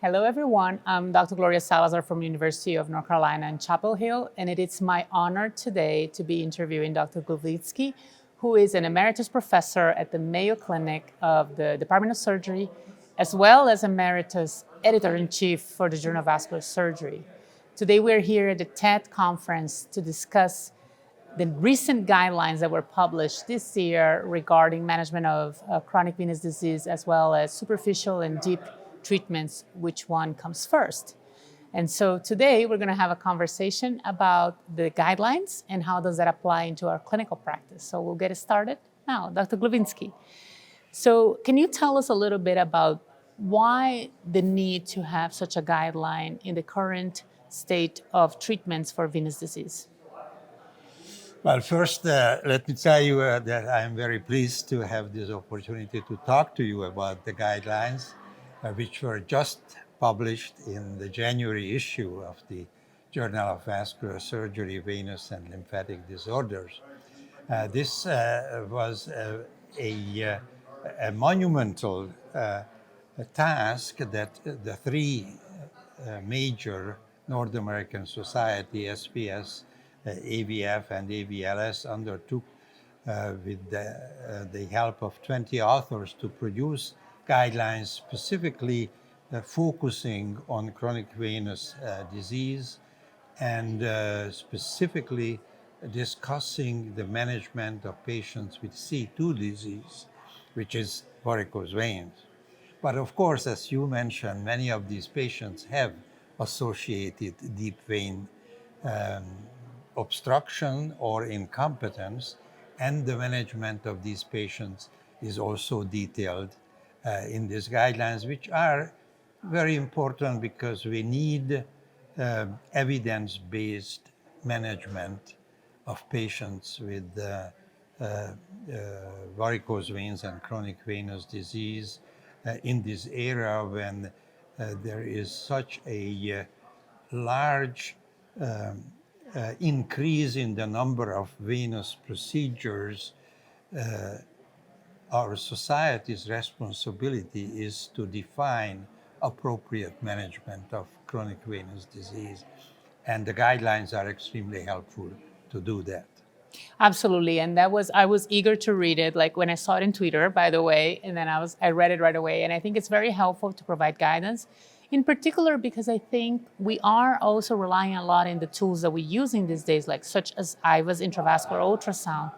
Hello everyone, I'm Dr. Gloria Salazar from University of North Carolina in Chapel Hill, and it is my honor today to be interviewing Dr. Giloviczki, who is an emeritus professor at the Mayo Clinic of the Department of Surgery, as well as emeritus editor-in-chief for the Journal of Vascular Surgery. Today we're here at the TED conference to discuss the recent guidelines that were published this year regarding management of chronic venous disease, as well as superficial and deep treatments, which one comes first. And so today we're going to have a conversation about the guidelines and how does that apply into our clinical practice. So we'll get it started now. Dr. Giloviczki, so can you tell us a little bit about why the need to have such a guideline in the current state of treatments for venous disease? Well, first, let me tell you that I'm very pleased to have this opportunity to talk to you about the guidelines, which were just published in the January issue of the Journal of Vascular Surgery, Venous and Lymphatic Disorders. This was a monumental task that the three major North American society, SPS, AVF, and AVLS, undertook with the help of 20 authors to produce guidelines specifically focusing on chronic venous disease and specifically discussing the management of patients with C2 disease, which is varicose veins. But of course, as you mentioned, many of these patients have associated deep vein obstruction or incompetence, and the management of these patients is also detailed in these guidelines, which are very important because we need evidence-based management of patients with varicose veins and chronic venous disease in this era when there is such a large increase in the number of venous procedures. Our society's responsibility is to define appropriate management of chronic venous disease, and the guidelines are extremely helpful to do that. Absolutely, and I was eager to read it, like when I saw it in Twitter, by the way, and then I read it right away, and I think it's very helpful to provide guidance, in particular because I think we are also relying a lot in the tools that we're using these days, like such as IVUS, intravascular ultrasound,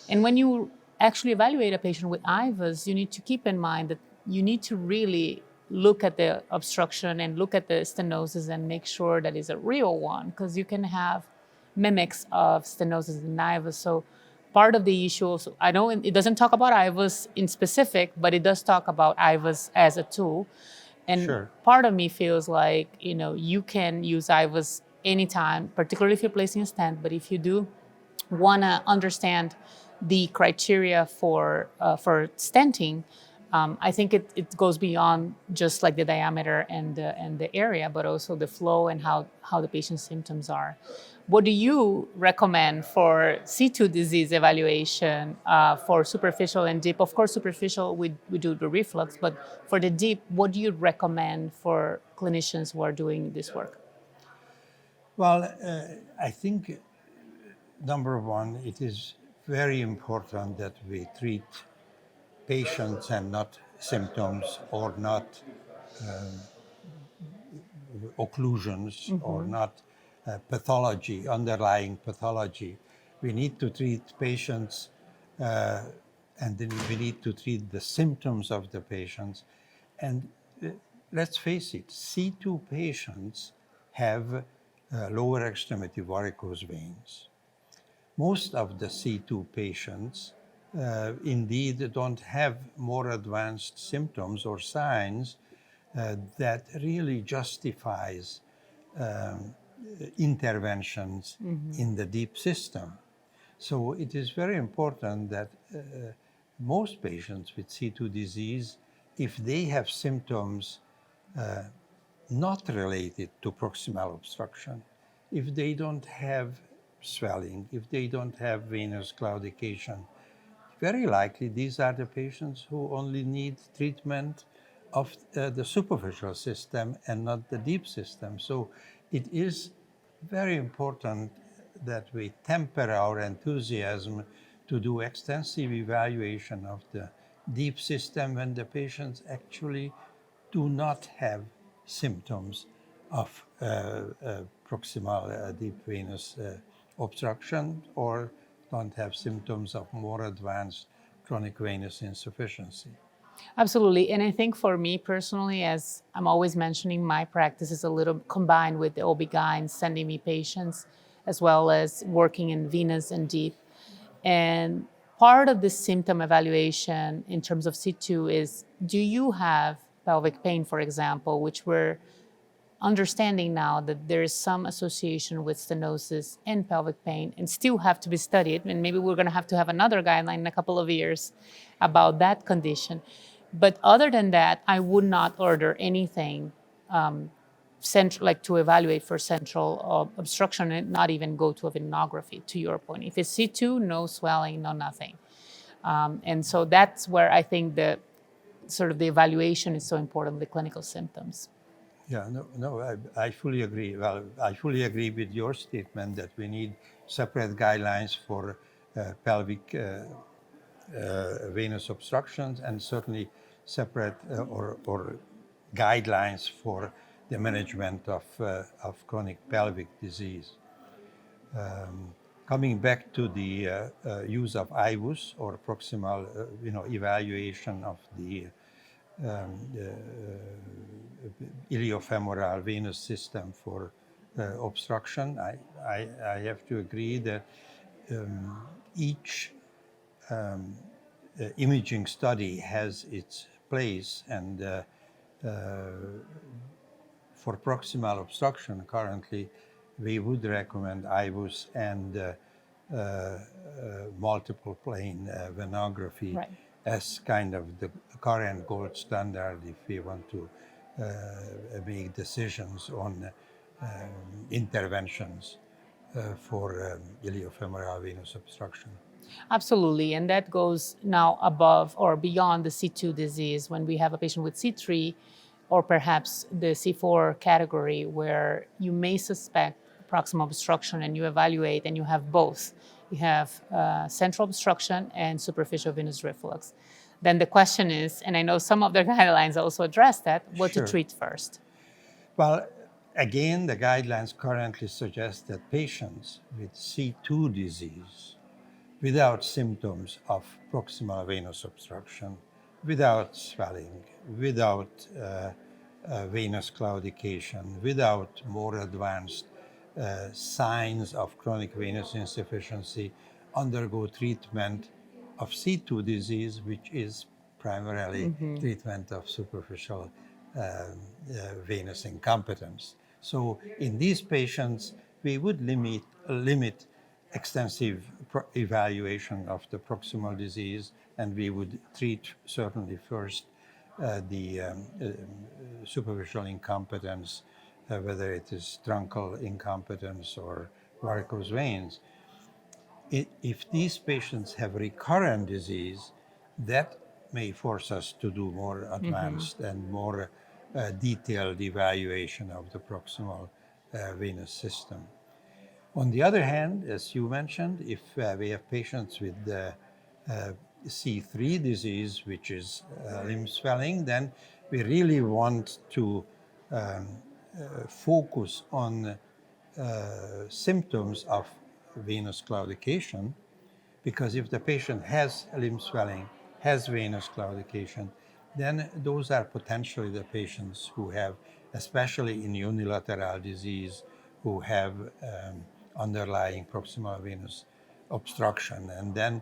and when you actually evaluate a patient with IVUS, you need to keep in mind that you need to really look at the obstruction and look at the stenosis and make sure that it's a real one, because you can have mimics of stenosis in IVUS. So part of the issue, also, I know it doesn't talk about IVUS in specific, but it does talk about IVUS as a tool. And Sure. Part of me feels like, you can use IVUS anytime, particularly if you're placing a stent, but if you do want to understand the criteria for stenting, I think it goes beyond just like the diameter and the area, but also the flow and how the patient's symptoms are. What do you recommend for C2 disease evaluation for superficial and deep? Of course, superficial, we do the reflux, but for the deep, what do you recommend for clinicians who are doing this work? Well, I think, number one, it is very important that we treat patients and not symptoms or not occlusions or not pathology, underlying pathology. We need to treat patients and then we need to treat the symptoms of the patients. And let's face it, C2 patients have lower extremity varicose veins. Most of the C2 patients indeed don't have more advanced symptoms or signs that really justifies interventions in the deep system. So it is very important that most patients with C2 disease, if they have symptoms not related to proximal obstruction, if they don't have swelling, if they don't have venous claudication, very likely these are the patients who only need treatment of the superficial system and not the deep system. So it is very important that we temper our enthusiasm to do extensive evaluation of the deep system when the patients actually do not have symptoms of proximal deep venous obstruction or don't have symptoms of more advanced chronic venous insufficiency. Absolutely. And I think for me personally, as I'm always mentioning, my practice is a little combined with the OB-GYNs sending me patients, as well as working in venous and deep. And part of the symptom evaluation in terms of C2 is, do you have pelvic pain, for example, which we're understanding now that there is some association with stenosis and pelvic pain and still have to be studied. And maybe we're going to have another guideline in a couple of years about that condition. But other than that, I would not order anything central, like to evaluate for central obstruction, and not even go to a venography, to your point. If it's C2, no swelling, no nothing. And so that's where I think the evaluation is so important, the clinical symptoms. Yeah, I fully agree. Well, I fully agree with your statement that we need separate guidelines for pelvic venous obstructions, and certainly separate or guidelines for the management of chronic pelvic disease. Coming back to the use of IVUS or proximal, evaluation of the iliofemoral venous system for obstruction, I have to agree that each imaging study has its place, and for proximal obstruction currently we would recommend IVUS and multiple plane venography, right, as kind of the current gold standard if we want to make decisions on interventions for iliofemoral venous obstruction. Absolutely, and that goes now above or beyond the C2 disease when we have a patient with C3 or perhaps the C4 category where you may suspect proximal obstruction and you evaluate and you have both. You have central obstruction and superficial venous reflux. Then the question is, and I know some of the guidelines also address that, what to treat first? Well, again, the guidelines currently suggest that patients with C2 disease without symptoms of proximal venous obstruction, without swelling, without venous claudication, without more advanced signs of chronic venous insufficiency, undergo treatment of C2 disease, which is primarily treatment of superficial venous incompetence. So in these patients, we would limit extensive evaluation of the proximal disease, and we would treat certainly first the superficial incompetence, whether it is truncal incompetence or varicose veins. If these patients have recurrent disease, that may force us to do more advanced and more detailed evaluation of the proximal venous system. On the other hand, as you mentioned, if we have patients with C3 disease, which is limb swelling, then we really want to focus on symptoms of venous claudication, because if the patient has limb swelling, has venous claudication, then those are potentially the patients who have, especially in unilateral disease, who have underlying proximal venous obstruction. And then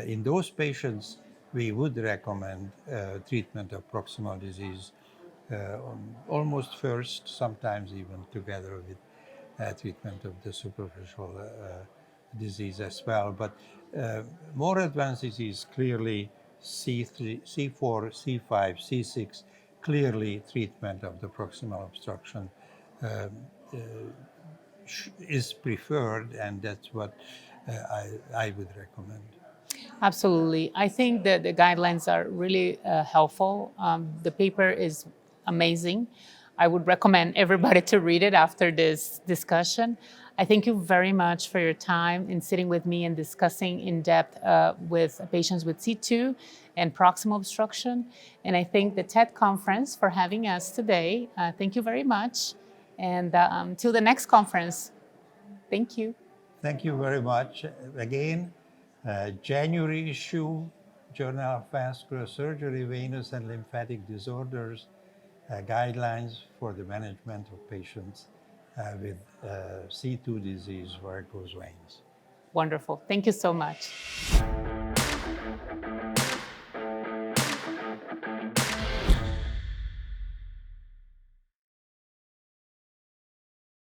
in those patients, we would recommend treatment of proximal disease almost first, sometimes even together with treatment of the superficial disease as well. But more advanced disease, clearly C3, C4, C5, C6, clearly treatment of the proximal obstruction is preferred, and that's what I would recommend. Absolutely. I think that the guidelines are really helpful. The paper is amazing. I would recommend everybody to read it after this discussion. I thank you very much for your time in sitting with me and discussing in depth with patients with C2 and proximal obstruction. And I thank the TED conference for having us today. Thank you very much. And till the next conference, thank you. Thank you very much. Again, January issue, Journal of Vascular Surgery, Venous and Lymphatic Disorders, guidelines for the management of patients with C2 disease, varicose veins. Wonderful. Thank you so much.